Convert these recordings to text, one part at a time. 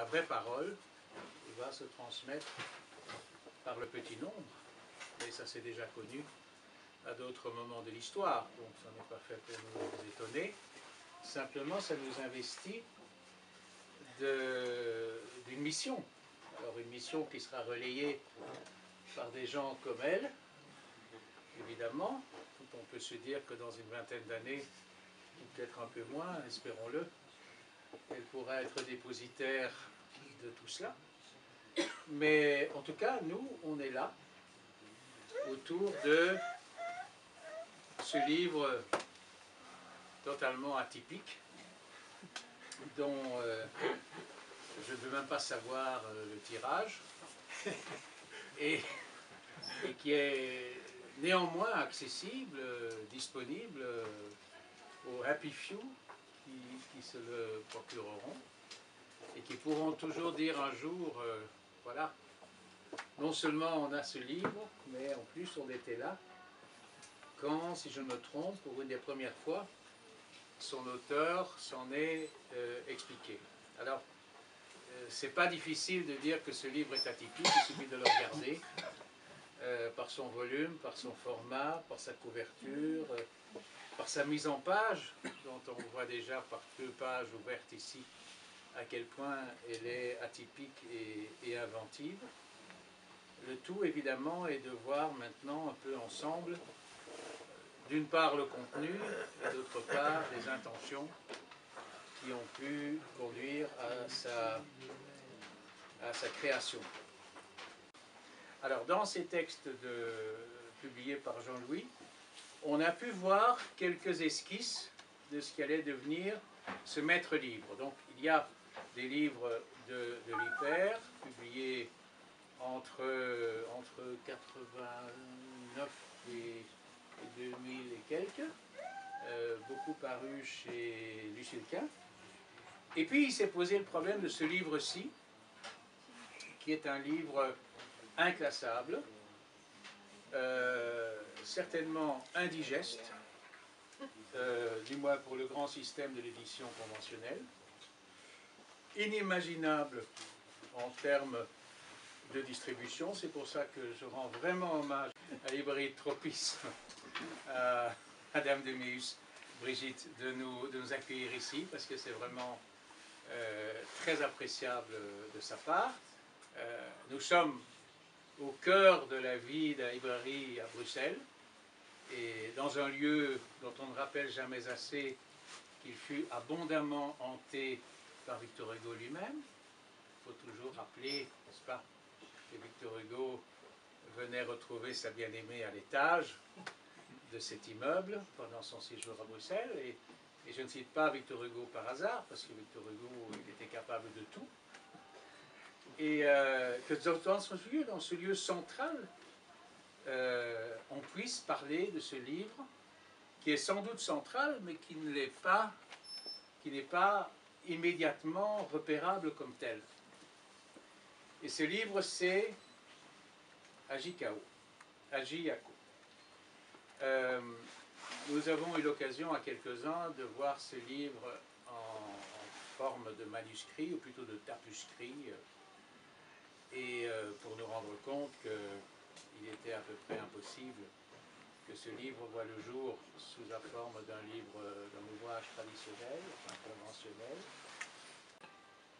la vraie parole va se transmettre par le petit nombre. Et ça c'est déjà connu à d'autres moments de l'histoire, donc ça n'est pas fait pour nous étonner. Simplement, ça nous investit d'une mission. Alors une mission qui sera relayée par des gens comme elle, évidemment. On peut se dire que dans une vingtaine d'années, ou peut-être un peu moins, espérons-le, elle pourra être dépositaire de tout cela. Mais en tout cas, nous, on est là, autour de ce livre totalement atypique, dont je ne veux même pas savoir le tirage, et qui est néanmoins accessible, disponible aux happy few qui se le procureront, et qui pourront toujours dire un jour, voilà, non seulement on a ce livre, mais en plus on était là, quand, si je ne me trompe, pour une des premières fois, son auteur s'en est expliqué. Alors, c'est pas difficile de dire que ce livre est atypique, il suffit de le regarder, par son volume, par son format, par sa couverture, par sa mise en page, dont on voit déjà par 2 pages ouvertes ici, à quel point elle est atypique et inventive. Le tout, évidemment, est de voir maintenant un peu ensemble, d'une part le contenu, et d'autre part les intentions qui ont pu conduire à sa création. Alors, dans ces textes publiés par Jean-Louis, on a pu voir quelques esquisses de ce qui allait devenir ce maître-livre. Donc, il y a des livres de l'Hyper, publiés entre 89 et 2000 et quelques, beaucoup parus chez Lucilquin. Et puis, il s'est posé le problème de ce livre-ci, qui est un livre inclassable, certainement indigeste, du moins pour le grand système de l'édition conventionnelle, inimaginable en termes de distribution. C'est pour ça que je rends vraiment hommage à la librairie Tropis, à Madame de Méus, Brigitte, de nous accueillir ici, parce que c'est vraiment très appréciable de sa part. Nous sommes au cœur de la vie de la librairie à Bruxelles, et dans un lieu dont on ne rappelle jamais assez qu'il fut abondamment hanté par Victor Hugo lui-même. Il faut toujours rappeler, n'est-ce pas, que Victor Hugo venait retrouver sa bien-aimée à l'étage de cet immeuble pendant son séjour à Bruxelles, et je ne cite pas Victor Hugo par hasard, parce que Victor Hugo, il était capable de tout. Et que dans ce lieu central, on puisse parler de ce livre, qui est sans doute central, mais qui n'est pas immédiatement repérable comme tel. Et ce livre, c'est Ajikao, Aji-Yako. Nous avons eu l'occasion à quelques-uns de voir ce livre en forme de manuscrit, ou plutôt de tapuscrit, et pour nous rendre compte qu'il était à peu près impossible que ce livre voit le jour sous la forme d'un livre, d'un ouvrage traditionnel, enfin conventionnel.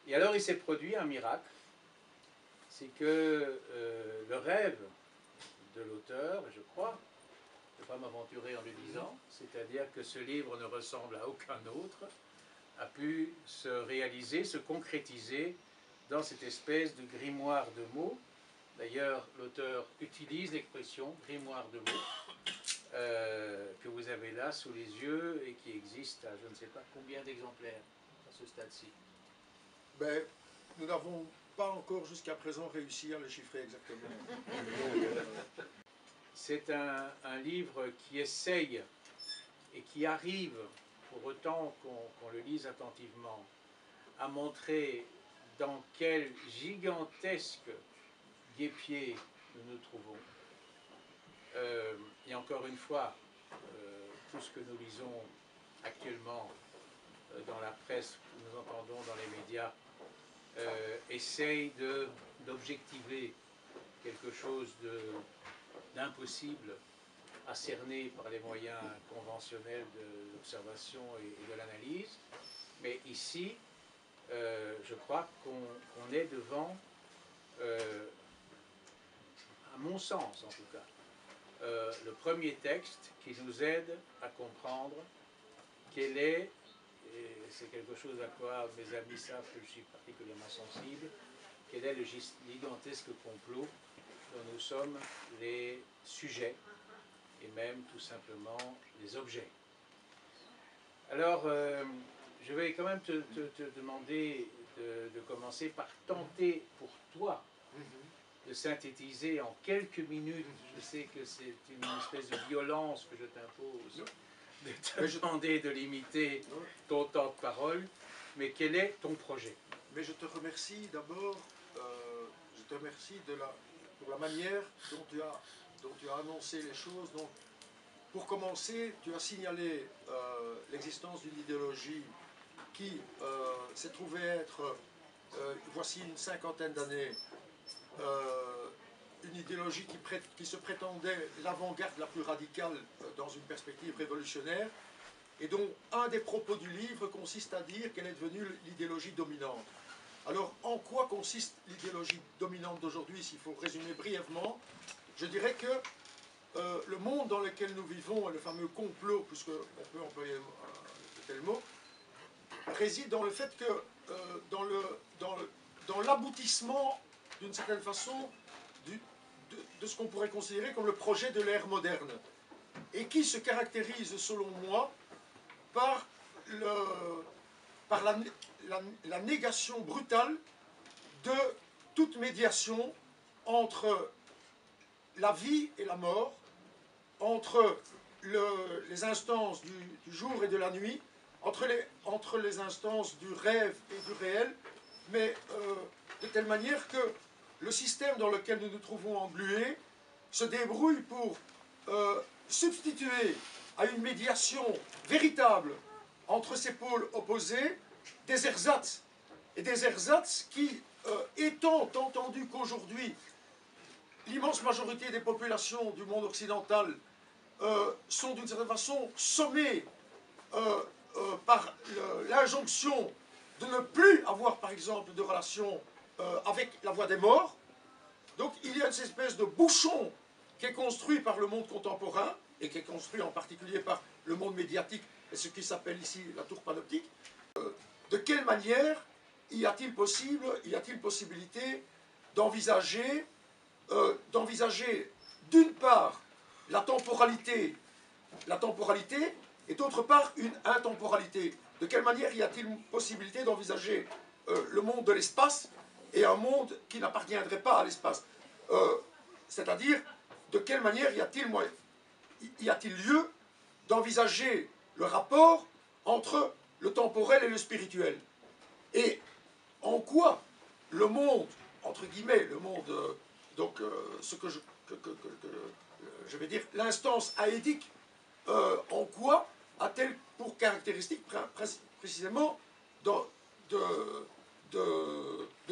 Et alors il s'est produit un miracle, c'est que le rêve de l'auteur, je crois, je ne vais pas m'aventurer en le disant, c'est-à-dire que ce livre ne ressemble à aucun autre, a pu se réaliser, se concrétiser dans cette espèce de grimoire de mots. D'ailleurs, l'auteur utilise l'expression grimoire de mots que vous avez là sous les yeux et qui existe à je ne sais pas combien d'exemplaires à ce stade-ci. Ben, nous n'avons pas encore jusqu'à présent réussi à le chiffrer exactement. C'est un livre qui essaye et qui arrive, pour autant qu'on le lise attentivement, à montrer dans quel gigantesque guêpier nous nous trouvons. Et encore une fois, tout ce que nous lisons actuellement dans la presse, que nous entendons dans les médias, essaye d'objectiver quelque chose d'impossible à cerner par les moyens conventionnels de l'observation et de l'analyse. Mais ici, je crois qu'on est devant, à mon sens en tout cas, le premier texte qui nous aide à comprendre quel est, et c'est quelque chose à quoi mes amis savent que je suis particulièrement sensible, quel est le gigantesque complot dont nous sommes les sujets et même tout simplement les objets. Alors, je vais quand même te demander de commencer par tenter pour toi de synthétiser en quelques minutes. Je sais que c'est une espèce de violence que je t'impose, de te demander de limiter ton temps de parole, mais quel est ton projet? Mais je te remercie d'abord, je te remercie pour la manière dont tu as annoncé les choses. Donc, pour commencer, tu as signalé l'existence d'une idéologie qui s'est trouvée être, voici une cinquantaine d'années, une idéologie qui se prétendait l'avant-garde la plus radicale dans une perspective révolutionnaire, et dont un des propos du livre consiste à dire qu'elle est devenue l'idéologie dominante. Alors, en quoi consiste l'idéologie dominante d'aujourd'hui? S'il faut résumer brièvement, je dirais que le monde dans lequel nous vivons, le fameux complot, puisqu'on peut employer tel mot, réside dans le fait que, dans l'aboutissement, d'une certaine façon, de ce qu'on pourrait considérer comme le projet de l'ère moderne, et qui se caractérise, selon moi, par la négation brutale de toute médiation entre la vie et la mort, entre les instances du jour et de la nuit, entre les instances du rêve et du réel, mais de telle manière que le système dans lequel nous nous trouvons englués se débrouille pour substituer à une médiation véritable entre ces pôles opposés des ersatz. Et des ersatz qui, étant entendu qu'aujourd'hui, l'immense majorité des populations du monde occidental sont d'une certaine façon sommées par l'injonction de ne plus avoir, par exemple, de relation avec la voie des morts. Donc il y a une espèce de bouchon qui est construit par le monde contemporain, et qui est construit en particulier par le monde médiatique, et ce qui s'appelle ici la tour panoptique. De quelle manière y a-t-il possibilité d'envisager d'une part la temporalité et d'autre part une intemporalité? De quelle manière y a-t-il possibilité d'envisager le monde de l'espace et un monde qui n'appartiendrait pas à l'espace? C'est-à-dire, de quelle manière y a-t-il lieu d'envisager le rapport entre le temporel et le spirituel? Et en quoi le monde, entre guillemets, le monde, ce que je vais dire, l'instance aédique, en quoi a-t-elle pour caractéristique précisément de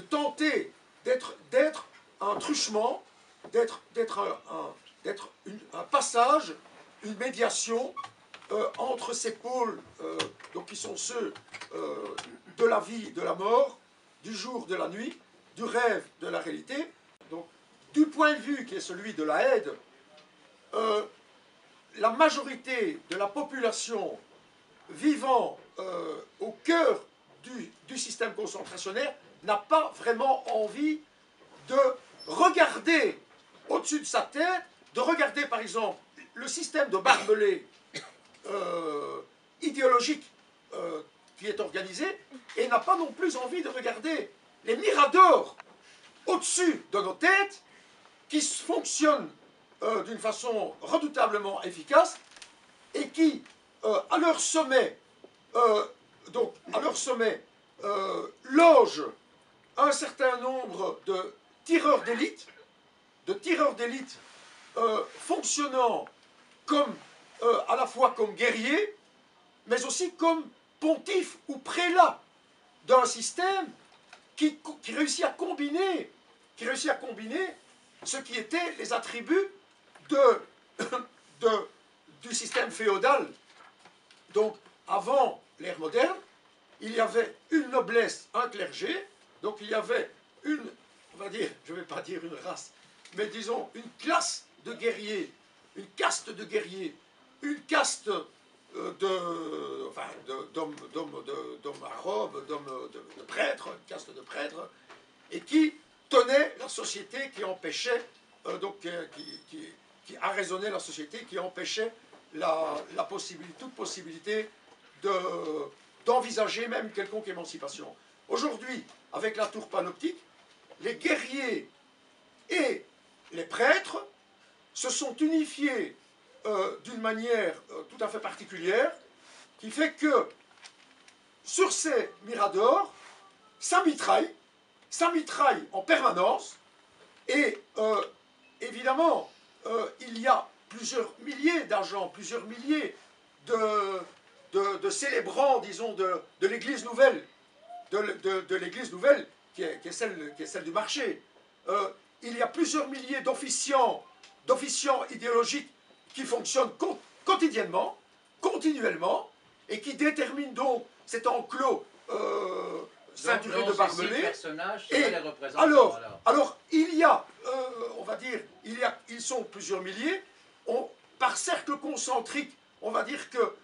tenter d'être un truchement, d'être un passage, une médiation entre ces pôles donc qui sont ceux de la vie, de la mort, du jour, de la nuit, du rêve, de la réalité. Donc, du point de vue qui est celui de la aide, la majorité de la population vivant au cœur du système concentrationnaire n'a pas vraiment envie de regarder au-dessus de sa tête, de regarder par exemple le système de barbelés idéologique qui est organisé, et n'a pas non plus envie de regarder les miradors au-dessus de nos têtes qui fonctionnent d'une façon redoutablement efficace et qui, à leur sommet, logent un certain nombre de tireurs d'élite, fonctionnant comme, à la fois comme guerriers, mais aussi comme pontifes ou prélats d'un système qui réussit à combiner, ce qui étaient les attributs du système féodal. Donc, avant l'ère moderne, il y avait une noblesse, un clergé, donc il y avait une, on va dire, je ne vais pas dire une race, mais disons une classe de guerriers, une caste de guerriers, une caste d'hommes à robe, de prêtres, une caste de prêtres, et qui tenait la société, qui empêchait, qui arraisonnait la société, qui empêchait toute possibilité d'envisager même quelconque émancipation. Aujourd'hui, avec la tour panoptique, les guerriers et les prêtres se sont unifiés d'une manière tout à fait particulière, qui fait que sur ces miradors, ça mitraille en permanence, et évidemment, il y a plusieurs milliers d'agents, plusieurs milliers de célébrants, disons, de l'Église nouvelle, de l'Église nouvelle, qui est celle du marché. Il y a plusieurs milliers d'officiants idéologiques qui fonctionnent quotidiennement, continuellement, et qui déterminent donc cet enclos ceinturé de barbelés. Et alors, il y a, on va dire, ils sont plusieurs milliers, par cercle concentrique, on va dire que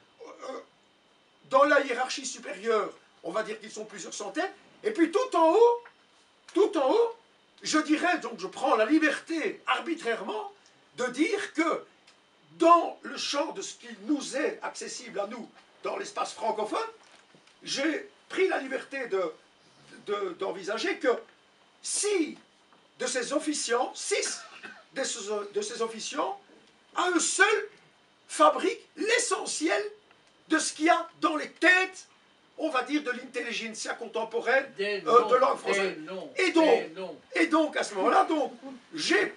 dans la hiérarchie supérieure, on va dire qu'ils sont plusieurs centaines, et puis tout en haut, je dirais, donc je prends la liberté arbitrairement de dire que dans le champ de ce qui nous est accessible à nous, dans l'espace francophone, j'ai pris la liberté d'envisager que 6 de ces officiants, à eux seuls, fabriquent l'essentiel de ce qu'il y a dans les têtes, on va dire, de l'intelligentsia contemporaine de langue française. Et donc, à ce moment-là, j'ai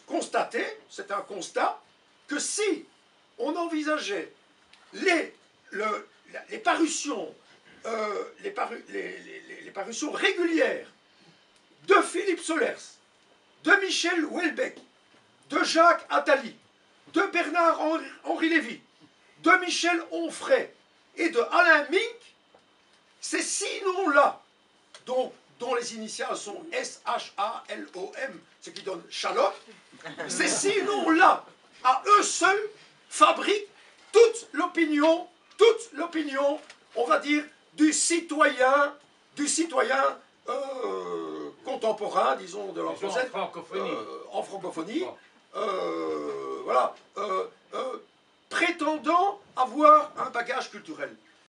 constaté, c'est un constat, que si on envisageait les parutions régulières de Philippe Solers, de Michel Houellebecq, de Jacques Attali, de Bernard-Henri Lévy, de Michel Onfray et de Alain Minck, ces 6 noms-là, dont les initiales sont S-H-A-L-O-M, ce qui donne Shalom, ces 6 noms-là, à eux seuls, fabriquent toute l'opinion, on va dire, du citoyen contemporain, disons, de langue française, en francophonie, voilà, prétendant avoir un bagage culturel.